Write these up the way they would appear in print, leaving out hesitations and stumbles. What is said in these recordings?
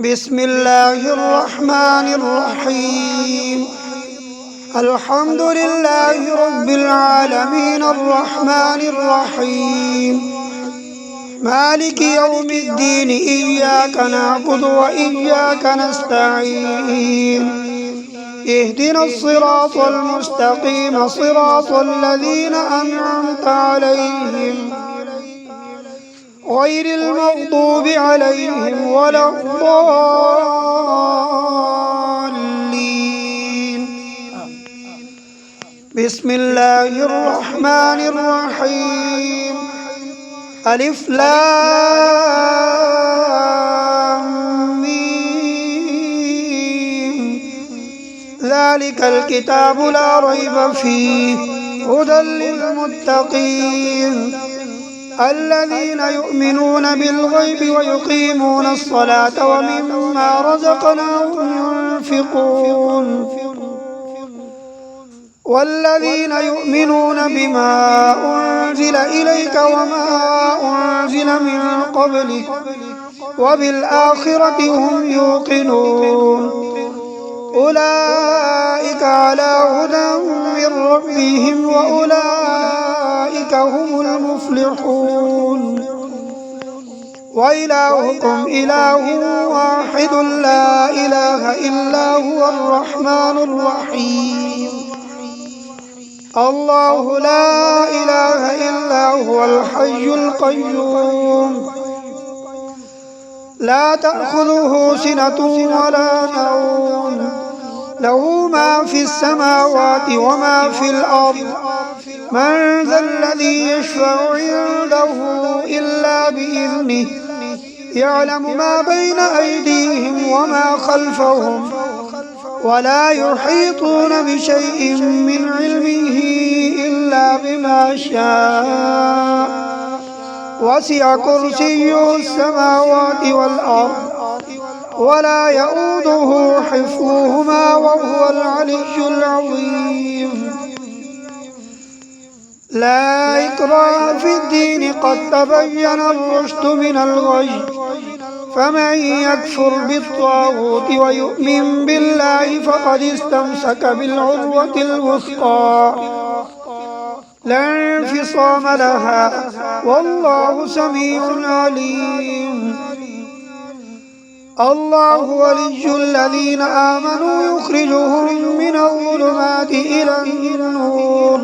بسم الله الرحمن الرحيم. الحمد لله رب العالمين الرحمن الرحيم مالك يوم الدين. إياك نعبد وإياك نستعين. اهدنا الصراط المستقيم صراط الذين أنعمت عليهم غير المغضوب عليهم ولا الضالين. بسم الله الرحمن الرحيم. ألف لام ميم. ذلك الكتاب لا ريب فيه هدى للمتقين الذين يؤمنون بالغيب ويقيمون الصلاة ومما رزقناهم ينفقون والذين يؤمنون بما أنزل إليك وما أنزل من قبلك وبالآخرة هم يوقنون أولئك على هدى من ربهم وأولئك هم المفلحون. وإلهكم إله واحد لا إله إلا هو الرحمن الرحيم. الله لا إله إلا هو الحي القيوم لا تأخذه سنة ولا نوم له ما في السماوات وما في الأرض. من ذا الذي يشفع عنده إلا بإذنه يعلم ما بين أيديهم وما خلفهم ولا يحيطون بشيء من علمه إلا بما شاء. وسع كرسيه السماوات والأرض ولا يؤوده حفظهما وهو العلي العظيم. لا إكراه في الدين قد تبين الرشد من الغي. فمن يكفر بالطاغوت ويؤمن بالله فقد استمسك بالعروة الوثقى لا انفصام لها والله سميع عليم. الله ولي الذين آمنوا يخرجهم من الظلمات إلى النور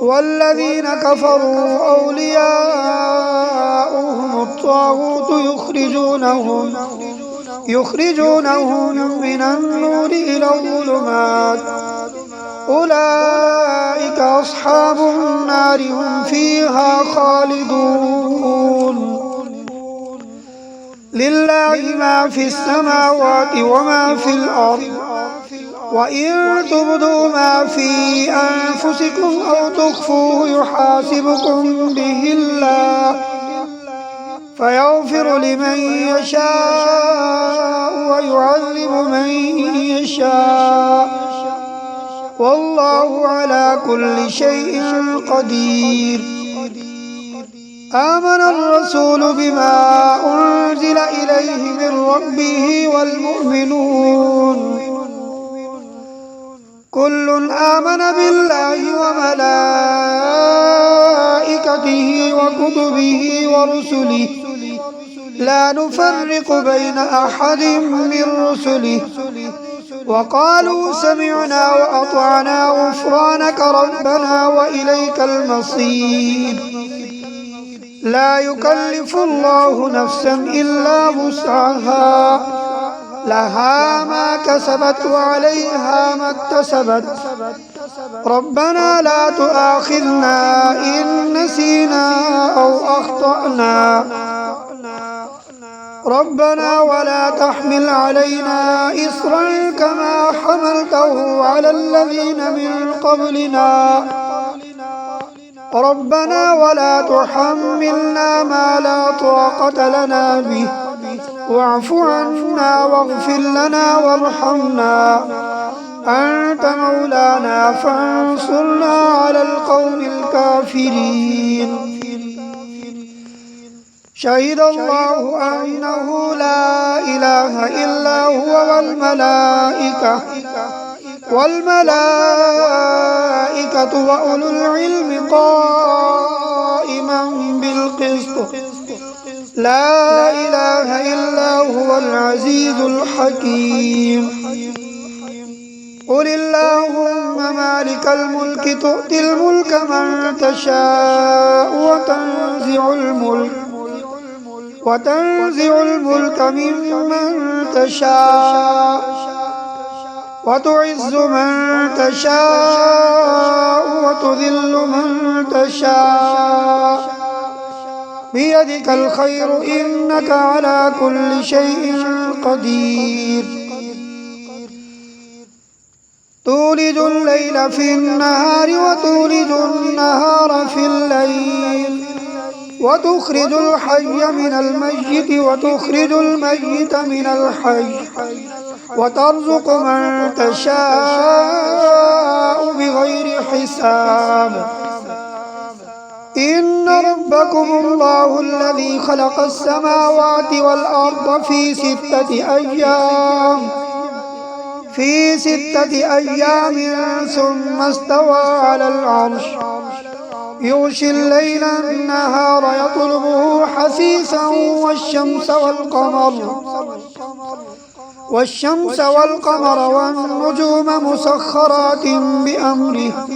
والذين كفروا أولياؤهم الطاغوت يخرجونهم من النور إلى الظلمات أولئك أصحاب النار هم فيها خالدون. لله ما في السماوات وما في الأرض وإن تبدوا ما في أنفسكم أو تخفوه يحاسبكم به الله فيغفر لمن يشاء ويعذب من يشاء والله على كل شيء قدير. آمن الرسول بما أنزل إليه من ربه والمؤمنون كل آمن بالله وملائكته وكتبه ورسله لا نفرق بين أحد من رسله وقالوا سمعنا وأطعنا غفرانك ربنا وإليك المصير. لا يكلف الله نفسا إلا وسعها لها ما كسبت وعليها ما اكتسبت. ربنا لا تؤاخذنا إن نسينا أو أخطأنا ربنا ولا تحمل علينا إصرا كما حملته على الذين من قبلنا ربنا ولا تحملنا ما لا طاقة لنا به واعف عنا واغفر لنا وارحمنا أنت مولانا فانصرنا على القوم الكافرين. شهد الله أنه لا إله إلا هو والملائكة وأولو العلم قائما بالقسط لا إله إلا هو العزيز الحكيم قل اللهم مالك الملك تؤتي الملك من تشاء وتنزع الملك ممن تشاء وتعز من تشاء وتذل من تشاء بيدك الخير إنك على كل شيء قدير تولج الليل في النهار وتولج النهار في الليل وتخرج الحي من الميت وتخرج الميت من الحي وترزق من تشاء بغير حساب إن ربكم الله الذي خلق السماوات والأرض في 6 أيام ثم استوى على العرش يغشي الليل النهار يطلبه حثيثا والشمس والقمر والنجوم مسخرات بأمره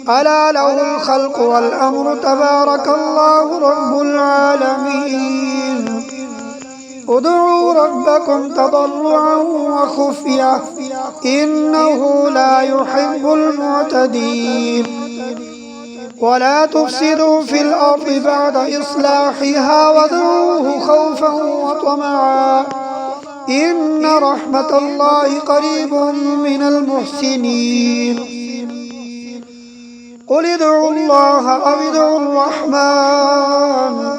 ألا له الخلق والأمر تبارك الله رب العالمين ادعوا ربكم تضرعا وخفية إنه لا يحب المعتدين ولا تفسدوا في الأرض بعد إصلاحها وادعوه خوفا وطمعا إن رحمة الله قريب من المحسنين قل ادعوا الله أو ادعوا الرحمن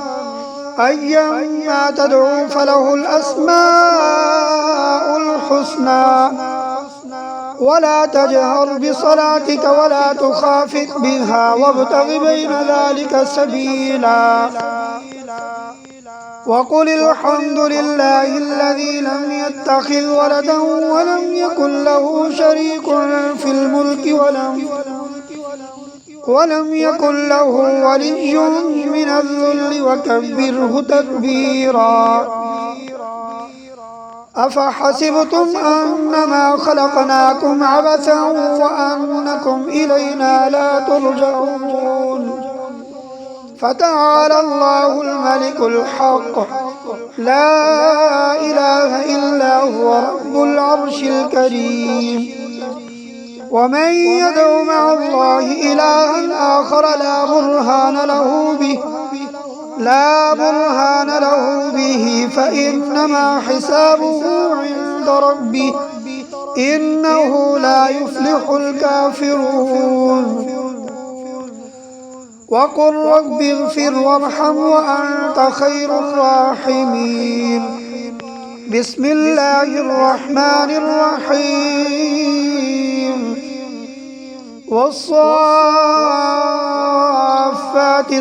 أيما تدعوا فله الأسماء الحسنى ولا تجهر بصلاتك ولا تخافت بها وابتغ بين ذلك سبيلا وقل الحمد لله الذي لم يتخذ ولدا ولم يكن له شريك في الملك ولم يكن له ولي من الذل وكبره تكبيرا أفحسبتم أنما خلقناكم عبثا وأنكم إلينا لا ترجعون فتعالى الله الملك الحق لا إله إلا هو رب العرش الكريم ومن يدعو مع الله إلها آخر لا برهان له به فإنما حسابه عند ربه إنه لا يفلح الكافرون وقل رب اغفر وارحم وأنت خير الراحمين بسم الله الرحمن الرحيم والصافات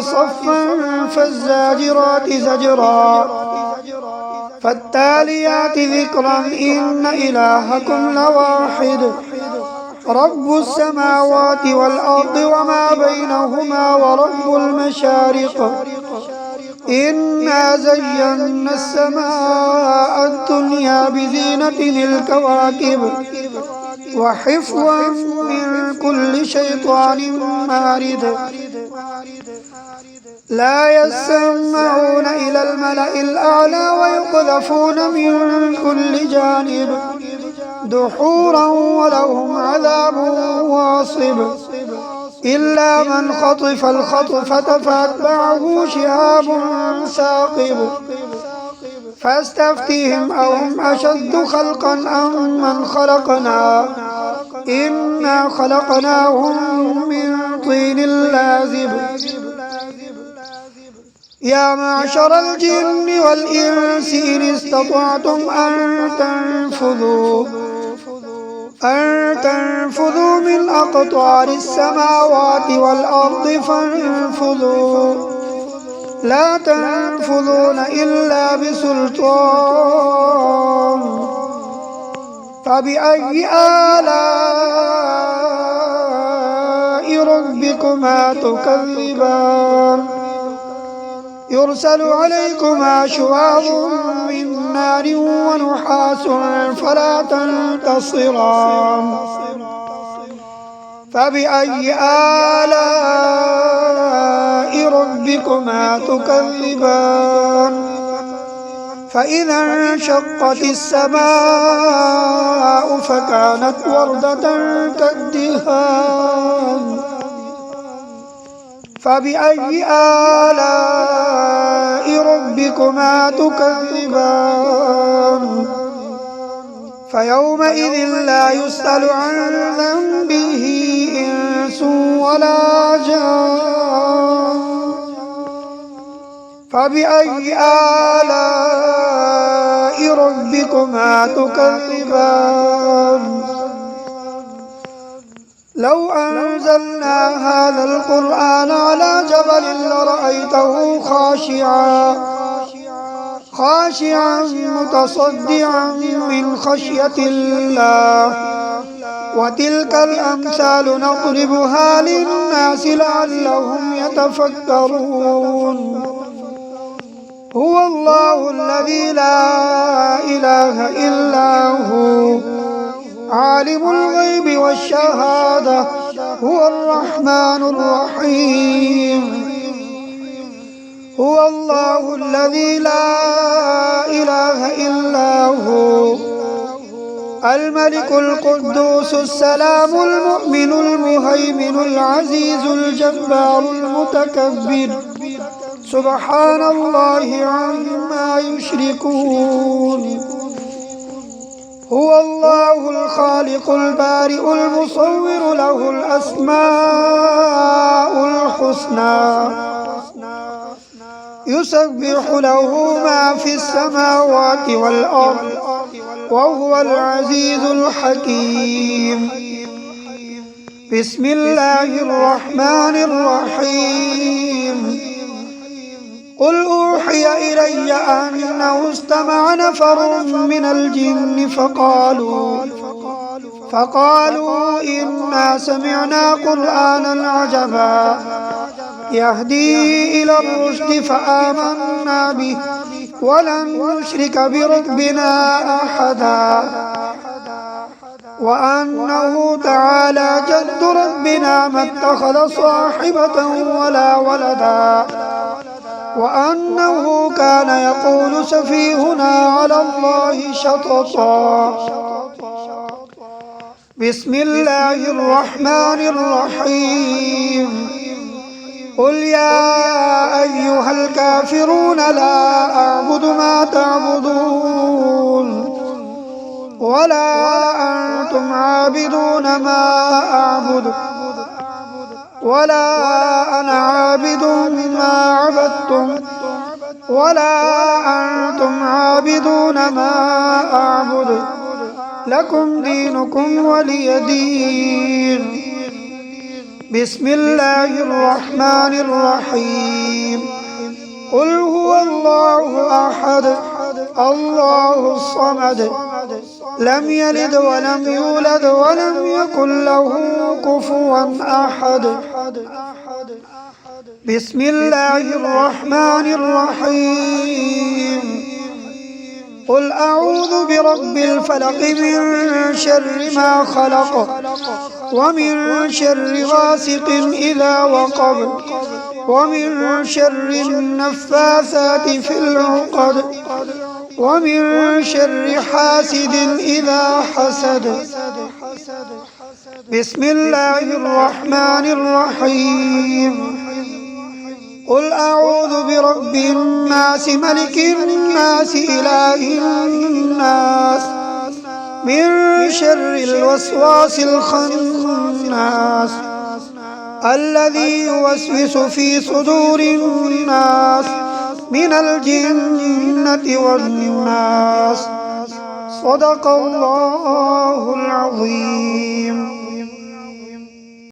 صفا فالزاجرات زجرا فالتاليات ذكرا إن إلهكم لواحد رب السماوات والأرض وما بينهما ورب المشارق إنا زينا السماء الدنيا بزينة الكواكب وحفظا من كل شيطان مارد لا يسمعون إلى الملأ الأعلى ويقذفون من كل جانب دحورا ولهم عذاب واصب إلا من خطف الخطفة فأتبعه شهاب ثاقب فاستفتهم أهم أشد خلقا أم من خلقنا إنا خلقناهم من طين لازب يا معشر الجن والإنس إن استطعتم أن تنفذوا من أقطار السماوات والأرض فانفذوا لا تنفذون إلا بسلطان فبأي آلاء ربكما تكذبان يرسل عليكما شواظ من نار ونحاس فلا تنتصران فبأي آلاء ربكما تكذبان فإذا انشقت السماء فكانت وردة كالدهان فبأي آلاء ربكما تكذبان فيومئذ لا يسأل عن ذنبه إنس ولا جان فبأي آلاء ربكما تكذبان لو أنزلنا هذا القرآن على جبل لرأيته خاشعا متصدعا من خشية الله وتلك الأمثال نضربها للناس لعلهم يتفكرون هو الله الذي لا إله إلا هو عالم الغيب والشهادة هو الرحمن الرحيم هو الله الذي لا إله إلا هو الملك القدوس السلام المؤمن المهيمن العزيز الجبار المتكبر سبحان الله عما يشركون هو الله الخالق البارئ المصور له الأسماء الحسنى يسبح له ما في السماوات والأرض وهو العزيز الحكيم بسم الله الرحمن الرحيم قل أوحي إلي أنه استمع نفر من الجن فقالوا إنا سمعنا قرآنا عجبا يهدي إلى الرشد فآمنا به ولن نشرك بربنا أحدا وأنه تعالى جد ربنا ما اتخذ صاحبة ولا ولدا وأنه كان يقول سفيهنا على الله شططا بسم الله الرحمن الرحيم قل يا أيها الكافرون لا أعبد ما تعبدون ولا أنتم عابدون ما أعبد ولا أنا عابد ما عبدتم ولا أنتم عابدون ما أعبد لكم دينكم ولي دين بسم الله الرحمن الرحيم قل هو الله أحد الله الصمد لم يلد ولم يولد ولم يكن له كفوا أحد بسم الله الرحمن الرحيم قل أعوذ برب الفلق من شر ما خلق ومن شر غاسق إذا وقب ومن شر النفاثات في العقد ومن شر حاسد إذا حسد بسم الله الرحمن الرحيم قل أعوذ برب الناس ملك الناس إله الناس من شر الوسواس الخناس الذي يوسوس في صدور الناس من الجنة والناس صدق الله العظيم.